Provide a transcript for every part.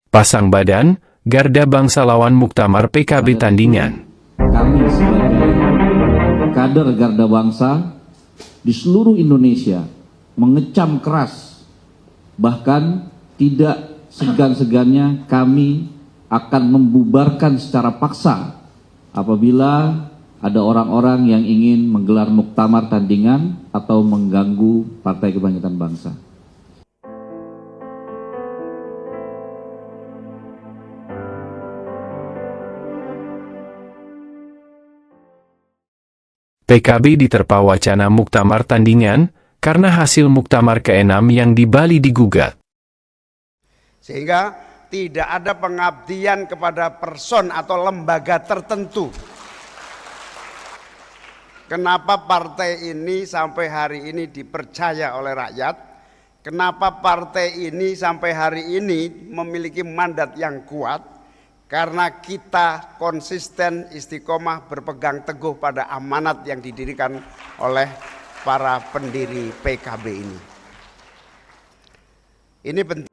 Pasang badan, Garda Bangsa lawan Muktamar PKB tandingan. Kami sebagai kader Garda Bangsa di seluruh Indonesia mengecam keras, bahkan tidak segan-segannya kami akan membubarkan secara paksa apabila ada orang-orang yang ingin menggelar muktamar tandingan atau mengganggu Partai Kebangkitan Bangsa. PKB diterpa wacana muktamar tandingan karena hasil muktamar ke-6 yang di Bali digugat. Sehingga tidak ada pengabdian kepada person atau lembaga tertentu. Kenapa partai ini sampai hari ini dipercaya oleh rakyat? Kenapa partai ini sampai hari ini memiliki mandat yang kuat? Karena kita konsisten istiqomah berpegang teguh pada amanat yang didirikan oleh para pendiri PKB ini. Ini penting.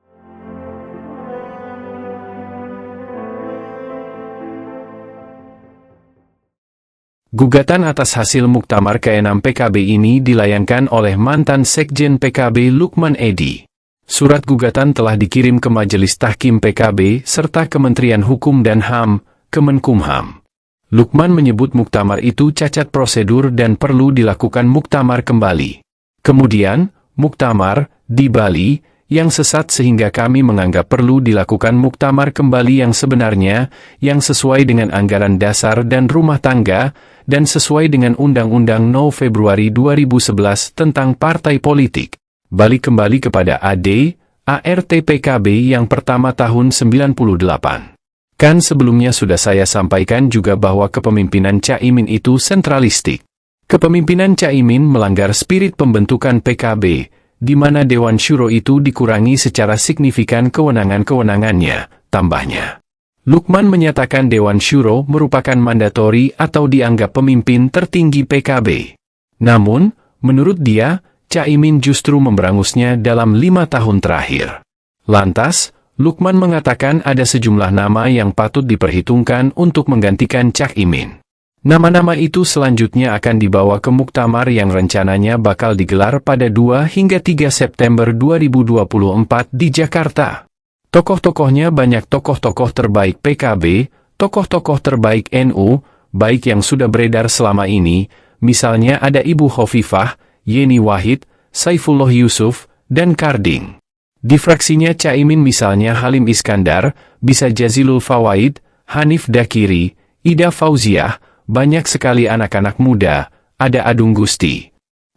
Gugatan atas hasil muktamar ke-6 PKB ini dilayangkan oleh mantan Sekjen PKB Lukman Edy. Surat gugatan telah dikirim ke Majelis Tahkim PKB serta Kementerian Hukum dan HAM, Kemenkumham. Lukman menyebut muktamar itu cacat prosedur dan perlu dilakukan muktamar kembali. Kemudian, muktamar di Bali yang sesat sehingga kami menganggap perlu dilakukan muktamar kembali yang sebenarnya, yang sesuai dengan anggaran dasar dan rumah tangga, dan sesuai dengan Undang-Undang No Februari 2011 tentang partai politik. Balik kembali kepada AD/ART PKB yang pertama tahun 98. Kan sebelumnya sudah saya sampaikan juga bahwa kepemimpinan Caimin itu sentralistik. Kepemimpinan Caimin melanggar spirit pembentukan PKB, di mana Dewan Syuro itu dikurangi secara signifikan kewenangan-kewenangannya, tambahnya. Lukman menyatakan Dewan Syuro merupakan mandatori atau dianggap pemimpin tertinggi PKB. Namun, menurut dia, Caimin justru memberangusnya dalam 5 tahun terakhir. Lantas, Lukman mengatakan ada sejumlah nama yang patut diperhitungkan untuk menggantikan Caimin. Nama-nama itu selanjutnya akan dibawa ke muktamar yang rencananya bakal digelar pada 2 hingga 3 September 2024 di Jakarta. Tokoh-tokohnya banyak tokoh-tokoh terbaik PKB, tokoh-tokoh terbaik NU, baik yang sudah beredar selama ini, misalnya ada Ibu Khofifah, Yeni Wahid, Saifullah Yusuf, dan Karding. Di fraksinya Caimin misalnya Halim Iskandar, bisa Jazilul Fawaid, Hanif Dakiri, Ida Fauziah, banyak sekali anak-anak muda, ada Adung Gusti.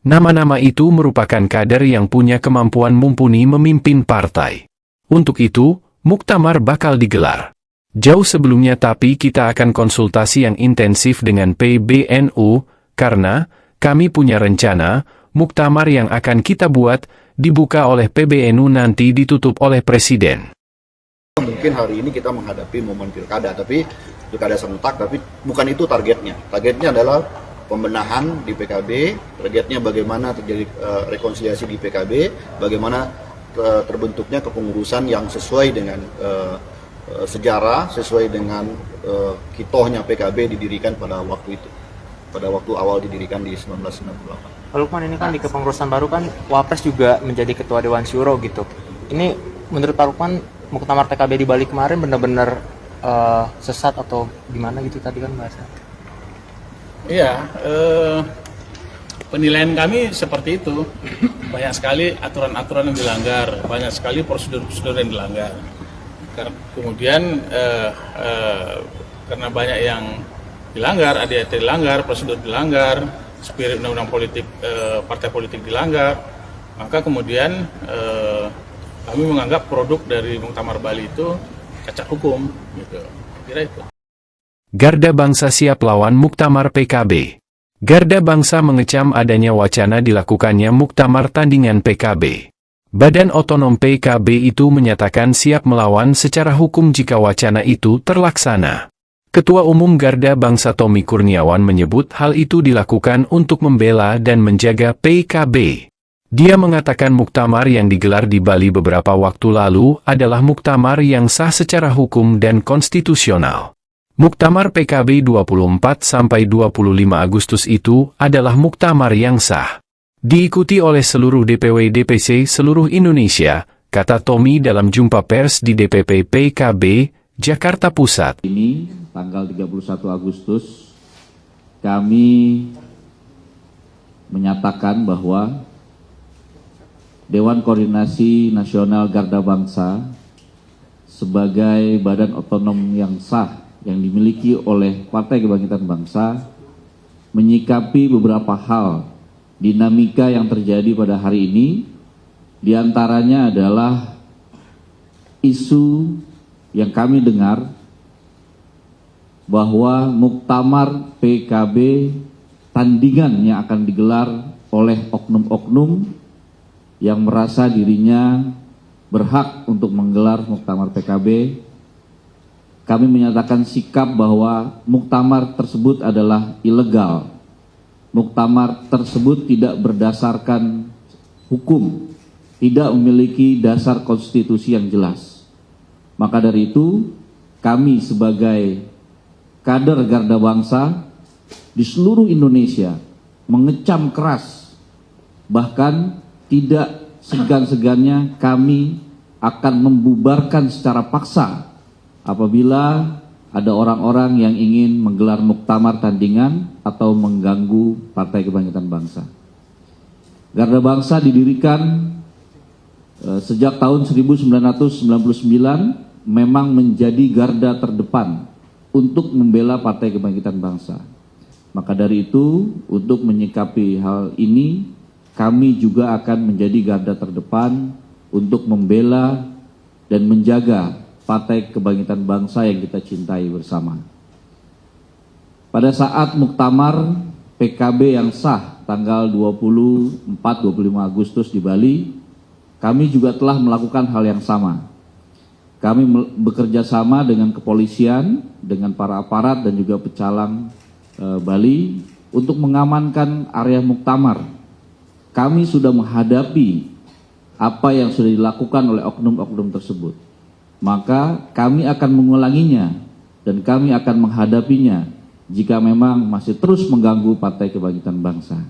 Nama-nama itu merupakan kader yang punya kemampuan mumpuni memimpin partai. Untuk itu, muktamar bakal digelar. Jauh sebelumnya tapi kita akan konsultasi yang intensif dengan PBNU, karena kami punya rencana, muktamar yang akan kita buat, dibuka oleh PBNU nanti ditutup oleh Presiden. Mungkin hari ini kita menghadapi momen pilkada, tapi pilkada serentak, tapi bukan itu targetnya. Targetnya adalah pembenahan di PKB, targetnya bagaimana terjadi rekonsiliasi di PKB, bagaimana terbentuknya kepengurusan yang sesuai dengan sejarah, sesuai dengan kitohnya PKB didirikan pada waktu itu, pada waktu awal didirikan di 1998. Pak Lukman, ini kan di kepengurusan baru kan Wapres juga menjadi ketua Dewan Syuro gitu. Ini menurut Pak Lukman, muktamar PKB di Bali kemarin benar-benar sesat atau gimana gitu tadi kan bahasa? Iya, penilaian kami seperti itu. Banyak sekali aturan-aturan yang dilanggar, banyak sekali prosedur-prosedur yang dilanggar. Kemudian karena banyak yang dilanggar, ADART dilanggar, prosedur dilanggar, spirit undang-undang politik, partai politik dilanggar, maka kemudian kami menganggap produk dari Muktamar Bali itu cacat hukum, gitu. Kira itu. Garda Bangsa siap lawan Muktamar PKB. Garda Bangsa mengecam adanya wacana dilakukannya muktamar tandingan PKB. Badan Otonom PKB itu menyatakan siap melawan secara hukum jika wacana itu terlaksana. Ketua Umum Garda Bangsa Tommy Kurniawan menyebut hal itu dilakukan untuk membela dan menjaga PKB. Dia mengatakan muktamar yang digelar di Bali beberapa waktu lalu adalah muktamar yang sah secara hukum dan konstitusional. Muktamar PKB 24-25 Agustus itu adalah muktamar yang sah. Diikuti oleh seluruh DPW DPC seluruh Indonesia, kata Tommy dalam jumpa pers di DPP PKB, Jakarta Pusat. Ini tanggal 31 Agustus kami menyatakan bahwa Dewan Koordinasi Nasional Garda Bangsa sebagai badan otonom yang sah yang dimiliki oleh Partai Kebangkitan Bangsa menyikapi beberapa hal dinamika yang terjadi pada hari ini, diantaranya adalah isu yang kami dengar bahwa muktamar PKB tandingan yang akan digelar oleh oknum-oknum yang merasa dirinya berhak untuk menggelar muktamar PKB. Kami menyatakan sikap bahwa muktamar tersebut adalah ilegal. Muktamar tersebut tidak berdasarkan hukum, tidak memiliki dasar konstitusi yang jelas. Maka dari itu, kami sebagai kader Garda Bangsa di seluruh Indonesia mengecam keras, bahkan tidak segan-segannya kami akan membubarkan secara paksa apabila ada orang-orang yang ingin menggelar muktamar tandingan atau mengganggu Partai Kebangkitan Bangsa. Garda Bangsa didirikan sejak tahun 1999 memang menjadi garda terdepan untuk membela Partai Kebangkitan Bangsa. Maka dari itu, untuk menyikapi hal ini, kami juga akan menjadi garda terdepan untuk membela dan menjaga Partai Kebangkitan Bangsa yang kita cintai bersama. Pada saat muktamar PKB yang sah tanggal 24-25 Agustus di Bali, kami juga telah melakukan hal yang sama. Kami bekerja sama dengan kepolisian, dengan para aparat dan juga pecalang Bali untuk mengamankan area muktamar. Kami sudah menghadapi apa yang sudah dilakukan oleh oknum-oknum tersebut. Maka kami akan mengulanginya dan kami akan menghadapinya jika memang masih terus mengganggu Partai Kebangkitan Bangsa.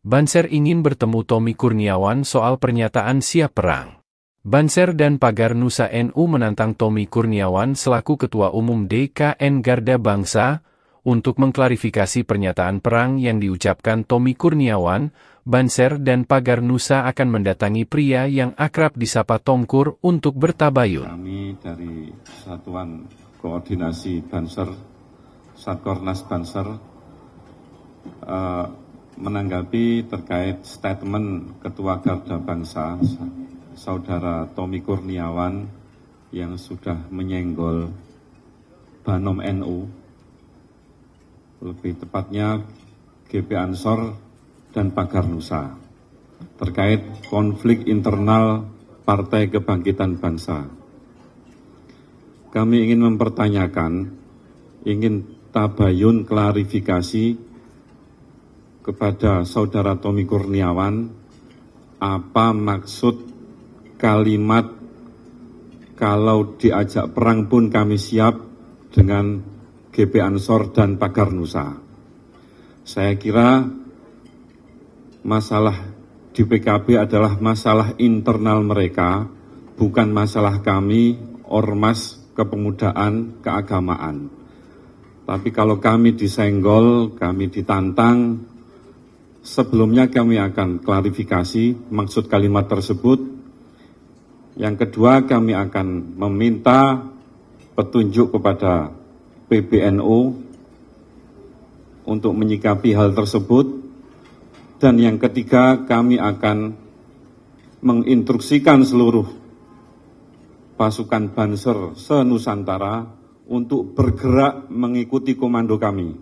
Banser ingin bertemu Tommy Kurniawan soal pernyataan siap perang. Banser dan Pagar Nusa NU menantang Tommy Kurniawan selaku Ketua Umum DKN Garda Bangsa untuk mengklarifikasi pernyataan perang yang diucapkan Tommy Kurniawan. Banser dan Pagar Nusa akan mendatangi pria yang akrab disapa Tomkur untuk bertabayun. Kami dari Satuan Koordinasi Banser, Satkornas Banser, menanggapi terkait statement Ketua Garda Bangsa, Saudara Tommy Kurniawan, yang sudah menyenggol Banom NU, lebih tepatnya GP Ansor dan Pagar Nusa, terkait konflik internal Partai Kebangkitan Bangsa. Kami ingin mempertanyakan, ingin tabayun klarifikasi kepada Saudara Tommy Kurniawan, apa maksud kalimat kalau diajak perang pun kami siap dengan GP Ansor dan Pagar Nusa. Saya kira masalah di PKB adalah masalah internal mereka, bukan masalah kami, ormas, kepemudaan, keagamaan. Tapi kalau kami disenggol, kami ditantang, sebelumnya kami akan klarifikasi maksud kalimat tersebut. Yang kedua, kami akan meminta petunjuk kepada PBNU untuk menyikapi hal tersebut. Dan yang ketiga, kami akan menginstruksikan seluruh pasukan Banser se-Nusantara untuk bergerak mengikuti komando kami.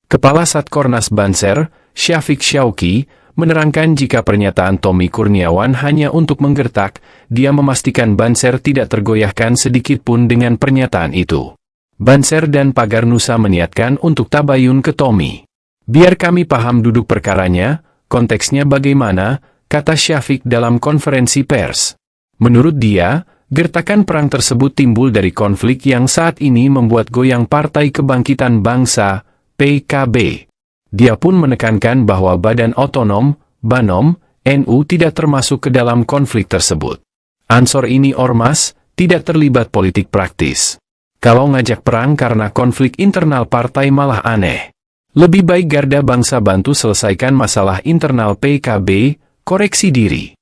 Kepala Satkornas Banser, Syafiq Syauqi, menerangkan jika pernyataan Tommy Kurniawan hanya untuk menggertak, dia memastikan Banser tidak tergoyahkan sedikit pun dengan pernyataan itu. Banser dan Pagar Nusa meniatkan untuk tabayun ke Tommy. Biar kami paham duduk perkaranya, konteksnya bagaimana, kata Syafiq dalam konferensi pers. Menurut dia, gertakan perang tersebut timbul dari konflik yang saat ini membuat goyang Partai Kebangkitan Bangsa, PKB. Dia pun menekankan bahwa Badan Otonom, BANOM, NU tidak termasuk ke dalam konflik tersebut. Ansor ini ormas, tidak terlibat politik praktis. Kalau ngajak perang karena konflik internal partai malah aneh. Lebih baik Garda Bangsa bantu selesaikan masalah internal PKB, koreksi diri.